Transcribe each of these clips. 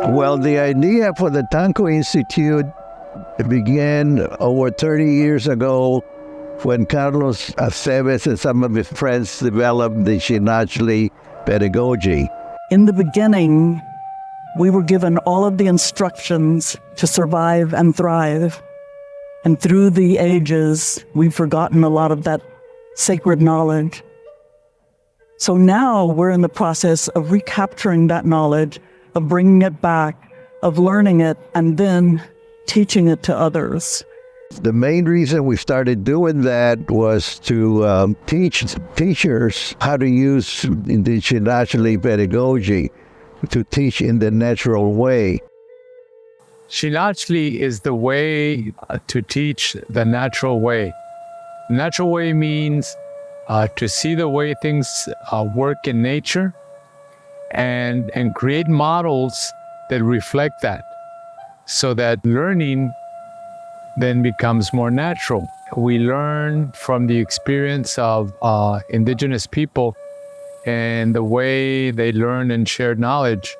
Well, the idea for the Tānko Institute began over 30 years ago when Carlos Aceves and some of his friends developed the Xinachtli Pedagogy. In the beginning, we were given all of the instructions to survive and thrive. And through the ages, we've forgotten a lot of that sacred knowledge. So now we're in the process of recapturing that knowledge, of bringing it back, of learning it, and then teaching it to others. The main reason we started doing that was to teach teachers how to use the Xinachtli pedagogy, to teach in the natural way. Xinachtli is the way to teach the natural way. Natural way means to see the way things work in nature and create models that reflect that, so that learning then becomes more natural. We learn from the experience of indigenous people and the way they learn and share knowledge.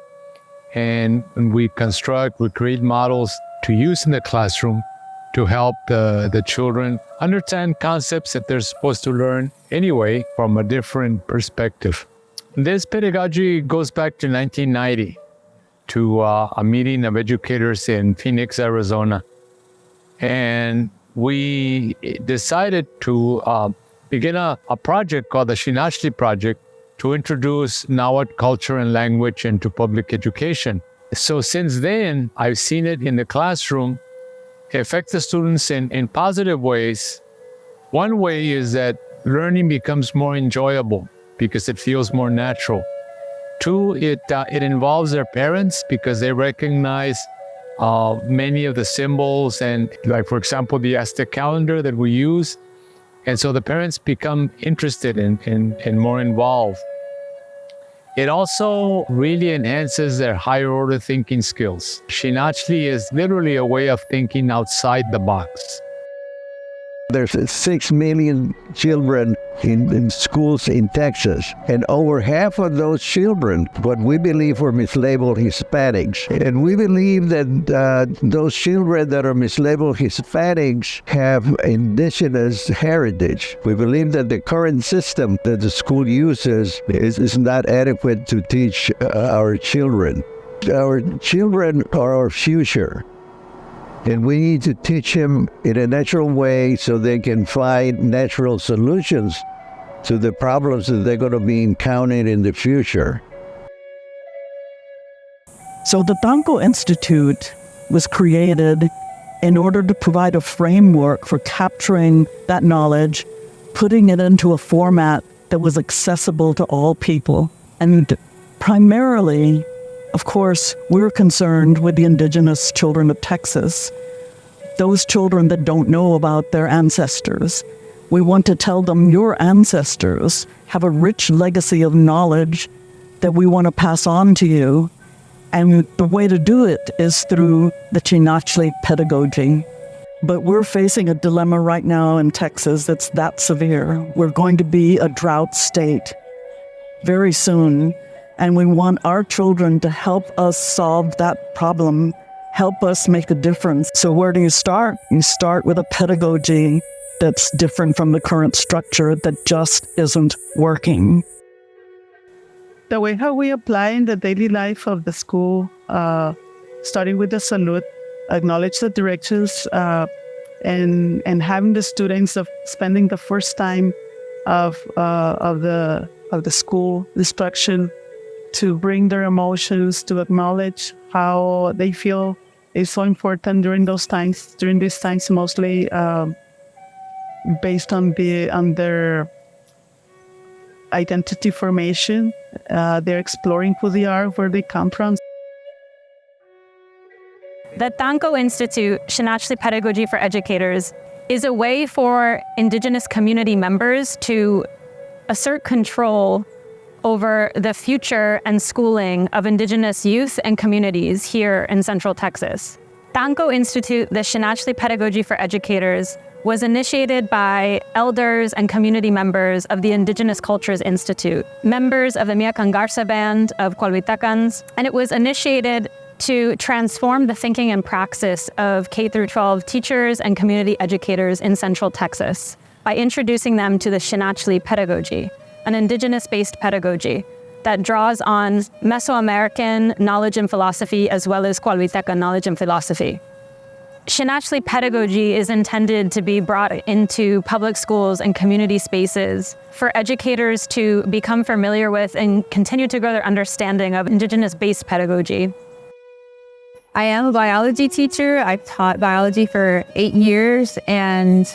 And we create models to use in the classroom to help the children understand concepts that they're supposed to learn anyway from a different perspective. This pedagogy goes back to 1990, to a meeting of educators in Phoenix, Arizona. And we decided to begin a project called the Xinachtli Project to introduce Nahuatl culture and language into public education. So since then, I've seen it in the classroom affect the students in positive ways. One way is that learning becomes more enjoyable because it feels more natural. Two, it involves their parents because they recognize many of the symbols and, like, for example, the Aztec calendar that we use. And so the parents become interested and more involved. It also really enhances their higher order thinking skills. Xinachtli is literally a way of thinking outside the box. There's 6 million children in schools in Texas, and over half of those children, what we believe were mislabeled Hispanics. And we believe that those children that are mislabeled Hispanics have indigenous heritage. We believe that the current system that the school uses is not adequate to teach our children. Our children are our future. And we need to teach them in a natural way so they can find natural solutions to the problems that they're going to be encountering in the future. So the Tānko Institute was created in order to provide a framework for capturing that knowledge, putting it into a format that was accessible to all people. And primarily, of course, we're concerned with the indigenous children of Texas, those children that don't know about their ancestors. We want to tell them your ancestors have a rich legacy of knowledge that we want to pass on to you. And the way to do it is through the Xinachtli pedagogy. But we're facing a dilemma right now in Texas that's that severe. We're going to be a drought state very soon. And we want our children to help us solve that problem, help us make a difference. So where do you start? You start with a pedagogy that's different from the current structure that just isn't working. The way how we apply in the daily life of the school, starting with the salute, acknowledge the directions, and having the students spending the first time of the school instruction to bring their emotions, to acknowledge how they feel is so important during these times, mostly based on their identity formation. They're exploring who they are, where they come from. The Tānko Institute, Xinachtli Pedagogy for Educators, is a way for Indigenous community members to assert control over the future and schooling of Indigenous youth and communities here in Central Texas. Tānko Institute, the Xinachtli Pedagogy for Educators, was initiated by elders and community members of the Indigenous Cultures Institute, members of the Mia Cangarsa Band of Coahuiltecans, and it was initiated to transform the thinking and praxis of K-12 teachers and community educators in Central Texas by introducing them to the Xinachtli Pedagogy, an indigenous-based pedagogy that draws on Mesoamerican knowledge and philosophy as well as Cualhuiteca knowledge and philosophy. Xinachtli Pedagogy is intended to be brought into public schools and community spaces for educators to become familiar with and continue to grow their understanding of indigenous-based pedagogy. I am a biology teacher. I've taught biology for 8 years, and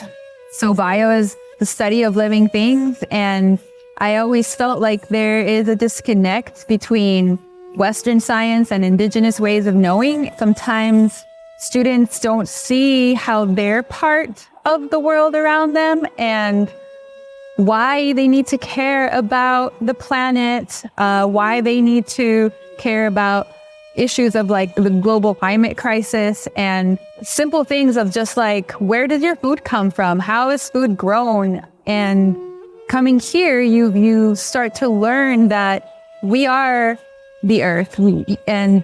so bio is the study of living things, and I always felt like there is a disconnect between Western science and indigenous ways of knowing. Sometimes students don't see how they're part of the world around them and why they need to care about the planet, why they need to care about issues of like the global climate crisis and simple things of just like, where does your food come from? How is food grown? And coming here, you start to learn that we are the earth, and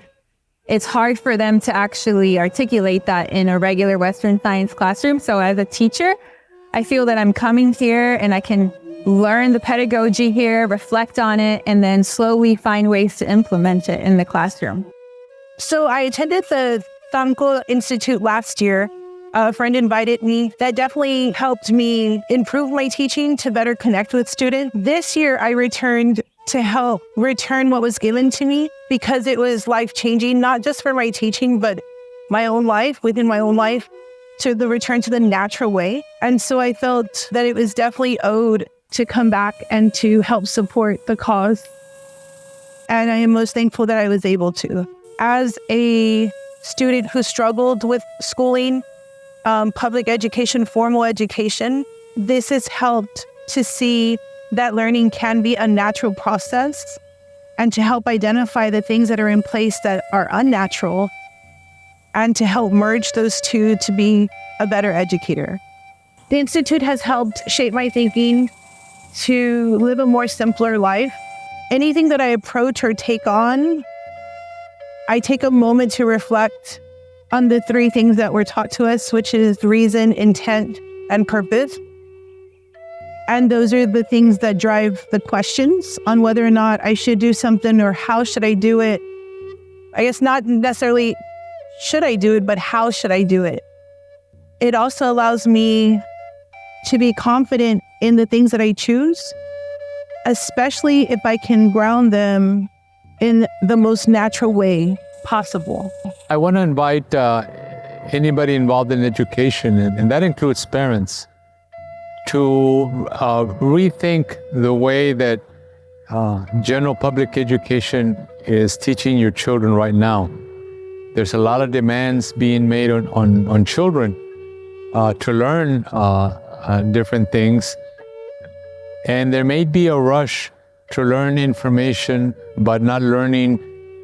it's hard for them to actually articulate that in a regular Western science classroom. So as a teacher, I feel that I'm coming here and I can learn the pedagogy here, reflect on it, and then slowly find ways to implement it in the classroom. So I attended the Tānko Institute last year. A friend invited me. That definitely helped me improve my teaching to better connect with students. This year, I returned to help return what was given to me because it was life-changing, not just for my teaching, but my own life, within my own life, to the return to the natural way. And so I felt that it was definitely owed to come back and to help support the cause. And I am most thankful that I was able to. As a student who struggled with schooling, public education, formal education, this has helped to see that learning can be a natural process and to help identify the things that are in place that are unnatural and to help merge those two to be a better educator. The Institute has helped shape my thinking to live a more simpler life. Anything that I approach or take on, I take a moment to reflect on the 3 things that were taught to us, which is reason, intent, and purpose. And those are the things that drive the questions on whether or not I should do something or how should I do it. I guess not necessarily should I do it, but how should I do it? It also allows me to be confident in the things that I choose, especially if I can ground them in the most natural way possible. I want to invite anybody involved in education, and that includes parents, to rethink the way that general public education is teaching your children right now. There's a lot of demands being made on children to learn different things, and there may be a rush to learn information, but not learning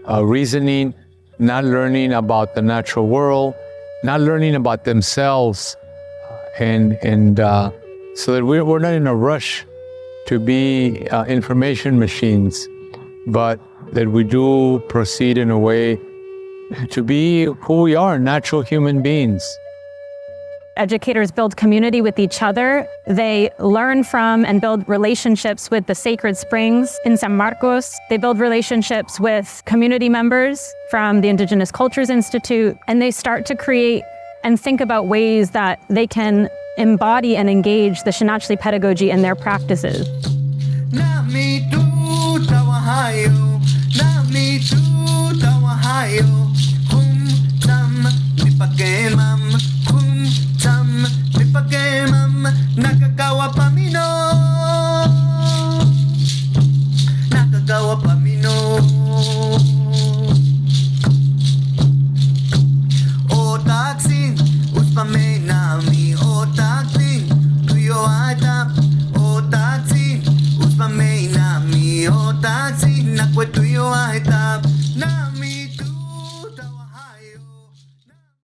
reasoning, not learning about the natural world, not learning about themselves, and so that we're not in a rush to be information machines, but that we do proceed in a way to be who we are, natural human beings. Educators build community with each other. They learn from and build relationships with the sacred springs in San Marcos. They build relationships with community members from the Indigenous Cultures Institute, and they start to create and think about ways that they can embody and engage the Xinachtli pedagogy in their practices.